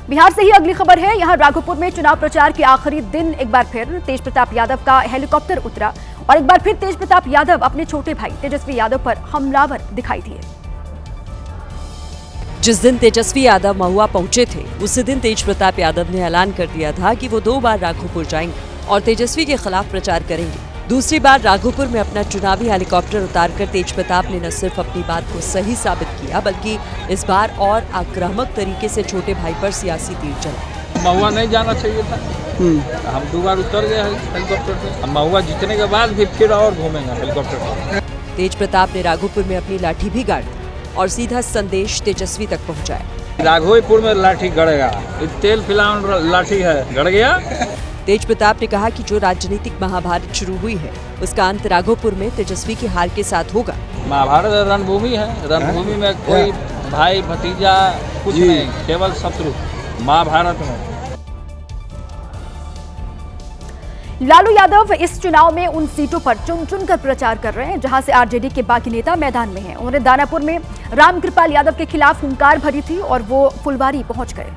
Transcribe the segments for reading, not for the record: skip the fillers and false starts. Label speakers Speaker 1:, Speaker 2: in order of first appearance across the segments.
Speaker 1: बिहार से ही अगली खबर है। यहाँ राघोपुर में चुनाव प्रचार के आखिरी दिन एक बार फिर तेज प्रताप यादव का हेलीकॉप्टर उतरा और एक बार फिर तेज प्रताप यादव अपने छोटे भाई तेजस्वी यादव पर हमलावर दिखाई दिए।
Speaker 2: जिस दिन तेजस्वी यादव महुआ पहुंचे थे उसी दिन तेज प्रताप यादव ने ऐलान कर दिया था कि वो 2 बार राघोपुर जाएंगे और तेजस्वी के खिलाफ प्रचार करेंगे। दूसरी बार राघोपुर में अपना चुनावी हेलीकॉप्टर उतारकर तेज प्रताप ने न सिर्फ अपनी बात को सही साबित किया बल्कि इस बार और आक्रामक तरीके से छोटे भाई पर सियासी तीर चला।
Speaker 3: महुआ नहीं जाना चाहिए था, हम 2 बार उतर गए हेलीकॉप्टर से। महुआ जीतने के बाद भी फिर और घूमेंगे हेलीकॉप्टर पर।
Speaker 2: तेज प्रताप ने राघोपुर में अपनी लाठी भी गाड़ दी और सीधा संदेश तेजस्वी तक पहुँचाया।
Speaker 3: राघोपुर में लाठी गड़ेगा, तेल फिलहाल लाठी है, गड़ गया।
Speaker 2: तेज प्रताप ने कहा कि जो राजनीतिक महाभारत शुरू हुई है उसका अंत राघोपुर में तेजस्वी की हार के साथ होगा।
Speaker 3: महाभारत रणभूमि है, रणभूमि में कोई भाई भतीजा कुछ नहीं, केवल शत्रु। महाभारत में
Speaker 1: लालू यादव इस चुनाव में उन सीटों पर चुन कर प्रचार कर रहे हैं जहां से आरजेडी के बाकी नेता मैदान में हैं। उन्होंने दानापुर में रामकृपाल यादव के खिलाफ हुंकार भरी थी और वो फुलवारी पहुंच गए।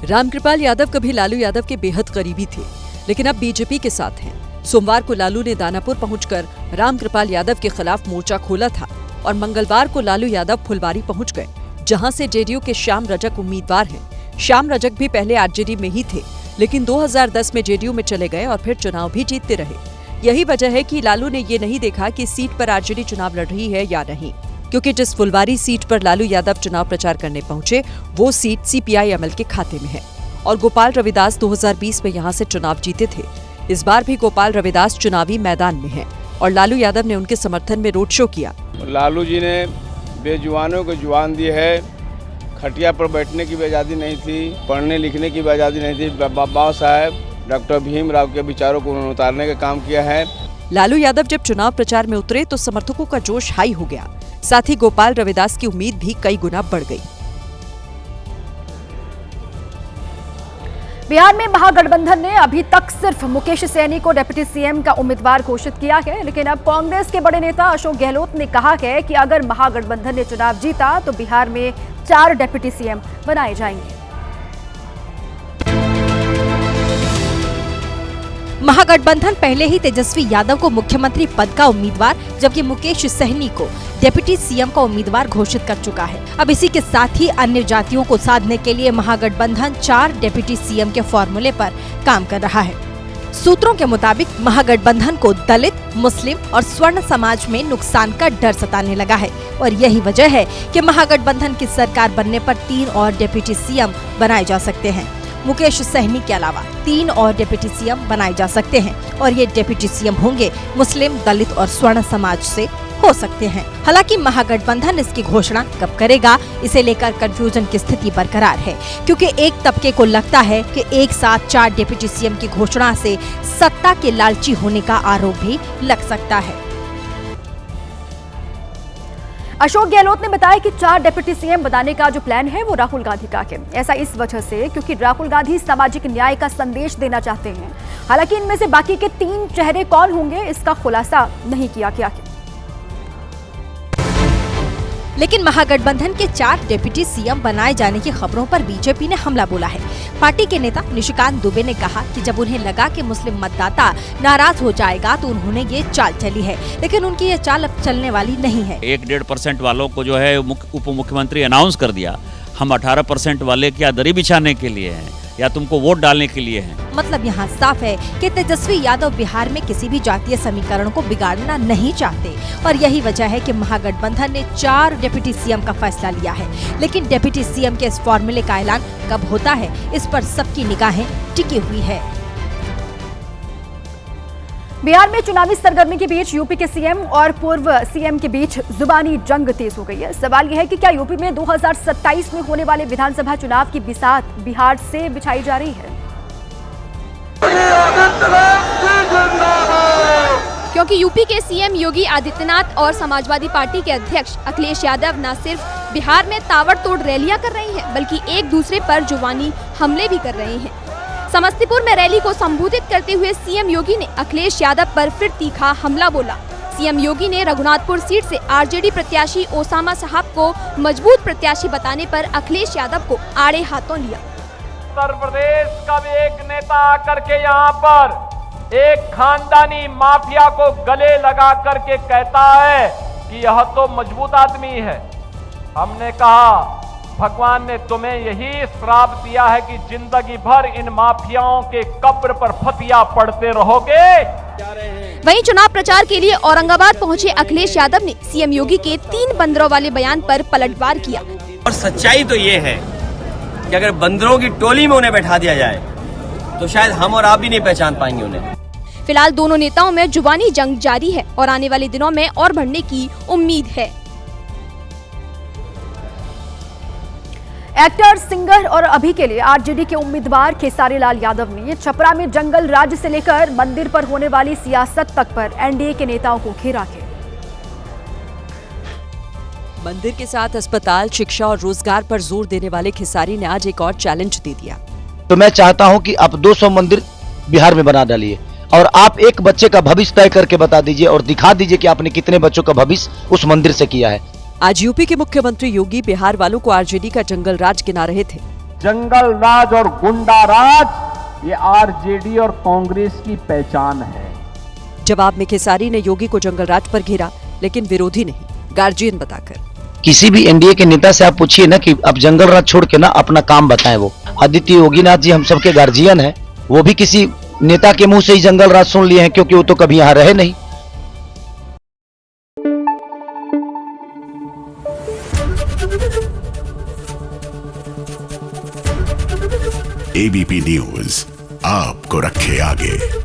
Speaker 2: रामकृपाल यादव कभी लालू यादव के बेहद करीबी थे, लेकिन अब बीजेपी के साथ हैं। सोमवार को लालू ने दानापुर पहुंचकर रामकृपाल यादव के खिलाफ मोर्चा खोला था और मंगलवार को लालू यादव फुलवारी पहुंच गए, जहां से जेडीयू के श्याम रजक उम्मीदवार हैं। श्याम रजक भी पहले आरजेडी में ही थे, लेकिन 2010 में जेडीयू में चले गए और फिर चुनाव भी जीतते रहे। यही वजह है कि लालू ने ये नहीं देखा कि सीट पर आरजेडी चुनाव लड़ रही है या नहीं, क्योंकि जिस फुलवारी सीट पर लालू यादव चुनाव प्रचार करने पहुंचे वो सीट सीपीआई-एमएल के खाते में है और गोपाल रविदास 2020 में यहां से चुनाव जीते थे। इस बार भी गोपाल रविदास चुनावी मैदान में हैं और लालू यादव ने उनके समर्थन में रोड शो किया।
Speaker 4: लालू जी ने बेजुबानों को जुबान दी है, खटिया पर बैठने की भी आज़ादी नहीं थी, पढ़ने लिखने की भी आज़ादी नहीं थी। बाबा साहब डॉक्टर भीमराव के विचारों को उन्होंने उतारने का काम किया है।
Speaker 2: लालू यादव जब चुनाव प्रचार में उतरे तो समर्थकों का जोश हाई हो गया, साथ ही गोपाल रविदास की उम्मीद भी कई गुना बढ़ गई।
Speaker 1: बिहार में महागठबंधन ने अभी तक सिर्फ मुकेश सहनी को डिप्टी सीएम का उम्मीदवार घोषित किया है, लेकिन अब कांग्रेस के बड़े नेता अशोक गहलोत ने कहा है कि अगर महागठबंधन ने चुनाव जीता तो बिहार में 4 डिप्टी सीएम बनाए जाएंगे।
Speaker 5: महागठबंधन पहले ही तेजस्वी यादव को मुख्यमंत्री पद का उम्मीदवार जबकि मुकेश सहनी को डिप्टी सीएम का उम्मीदवार घोषित कर चुका है। अब इसी के साथ ही अन्य जातियों को साधने के लिए महागठबंधन 4 डिप्टी सीएम के फॉर्मूले पर काम कर रहा है। सूत्रों के मुताबिक महागठबंधन को दलित, मुस्लिम और स्वर्ण समाज में नुकसान का डर सताने लगा है और यही वजह है कि महागठबंधन की सरकार बनने पर 3 और डिप्टी सीएम बनाए जा सकते हैं। मुकेश सहनी के अलावा 3 और डिप्टी सीएम बनाए जा सकते हैं और ये डिप्टी सीएम होंगे मुस्लिम, दलित और स्वर्ण समाज से हो सकते हैं। हालांकि महागठबंधन इसकी घोषणा कब करेगा इसे लेकर कंफ्यूजन की स्थिति बरकरार है, क्योंकि एक तबके को लगता है कि एक साथ 4 डिप्टी सीएम की घोषणा से सत्ता के लालची होने का आरोप भी लग सकता है।
Speaker 1: अशोक गहलोत ने बताया कि 4 डिप्टी सीएम बनाने का जो प्लान है वो राहुल गांधी का है। ऐसा इस वजह से क्योंकि राहुल गांधी सामाजिक न्याय का संदेश देना चाहते हैं। हालांकि इनमें से बाकी के 3 चेहरे कौन होंगे इसका खुलासा नहीं किया गया है।
Speaker 5: लेकिन महागठबंधन के 4 डिप्टी सीएम बनाए जाने की खबरों पर बीजेपी ने हमला बोला है। पार्टी के नेता निशिकांत दुबे ने कहा कि जब उन्हें लगा कि मुस्लिम मतदाता नाराज हो जाएगा तो उन्होंने ये चाल चली है, लेकिन उनकी ये चाल अब चलने वाली नहीं है।
Speaker 6: 1-1.5% वालों को जो है उप मुख्यमंत्री अनाउंस कर दिया। हम 18% वाले क्या दरी बिछाने के लिए हैं या तुमको वोट डालने के लिए हैं।
Speaker 5: मतलब यहाँ साफ है कि तेजस्वी यादव बिहार में किसी भी जातीय समीकरण को बिगाड़ना नहीं चाहते और यही वजह है कि महागठबंधन ने 4 डिप्टी सीएम का फैसला लिया है। लेकिन डिप्टी सीएम के इस फॉर्मूले का ऐलान कब होता है इस पर सबकी निगाहें टिकी हुई है।
Speaker 1: बिहार में चुनावी सरगर्मी के बीच यूपी के सीएम और पूर्व सीएम के बीच जुबानी जंग तेज हो गई है। सवाल यह है कि क्या यूपी में 2027 में होने वाले विधानसभा चुनाव की बिसात बिहार से बिछाई जा रही है?
Speaker 7: क्योंकि यूपी के सीएम योगी आदित्यनाथ और समाजवादी पार्टी के अध्यक्ष अखिलेश यादव न सिर्फ बिहार में ताबड़तोड़ रैलियां कर रहे हैं बल्कि एक दूसरे पर जुबानी हमले भी कर रहे हैं। समस्तीपुर में रैली को संबोधित करते हुए सीएम योगी ने अखिलेश यादव पर फिर तीखा हमला बोला। सीएम योगी ने रघुनाथपुर सीट से आरजेडी प्रत्याशी ओसामा साहब को मजबूत प्रत्याशी बताने पर अखिलेश यादव को आड़े हाथों लिया।
Speaker 8: उत्तर प्रदेश का भी एक नेता आकर के यहाँ पर एक खानदानी माफिया को गले लगा करके कहता है कि यह तो मजबूत आदमी है। हमने कहा भगवान ने तुम्हें यही श्राप दिया है कि जिंदगी भर इन माफियाओं के कब्र पर फतिया पड़ते रहोगे।
Speaker 7: वहीं चुनाव प्रचार के लिए औरंगाबाद पहुंचे अखिलेश यादव ने सीएम योगी के 3 बंदरों वाले बयान पर पलटवार किया।
Speaker 9: और सच्चाई तो ये है कि अगर बंदरों की टोली में उन्हें बैठा दिया जाए तो शायद हम और आप भी नहीं पहचान पाएंगे उन्हें।
Speaker 7: फिलहाल दोनों नेताओं में जुबानी जंग जारी है और आने वाले दिनों में और बढ़ने की उम्मीद है।
Speaker 1: एक्टर, सिंगर और अभी के लिए आरजेडी के उम्मीदवार खेसारी लाल यादव ने छपरा में जंगल राज से लेकर मंदिर पर होने वाली सियासत तक पर एनडीए के नेताओं को घेरा है।
Speaker 2: मंदिर के साथ अस्पताल, शिक्षा और रोजगार पर जोर देने वाले खेसारी ने आज एक और चैलेंज दे दिया।
Speaker 10: तो मैं चाहता हूं कि आप 200 मंदिर बिहार में बना डालिए और आप एक बच्चे का भविष्य तय करके बता दीजिए और दिखा दीजिए कि आपने कितने बच्चों का भविष्य उस मंदिर से किया है।
Speaker 2: आज यूपी के मुख्यमंत्री योगी बिहार वालों को आरजेडी का जंगल राज गिना रहे थे।
Speaker 8: जंगल राज और गुंडा राज ये आरजेडी और कांग्रेस की पहचान है।
Speaker 2: जवाब में खेसारी ने योगी को जंगल राज पर घेरा, लेकिन विरोधी नहीं, गार्जियन बताकर।
Speaker 10: किसी भी एनडीए के नेता से आप पूछिए ना कि अब जंगल राज छोड़ के ना अपना काम बताएं। वो आदित्य योगीनाथ जी हम सबके गार्जियन हैं, वो भी किसी नेता के मुंह से ही जंगल राज सुन लिए हैं, क्योंकि वो तो कभी यहाँ रहे नहीं।
Speaker 11: एबीपी न्यूज आपको रखे आगे।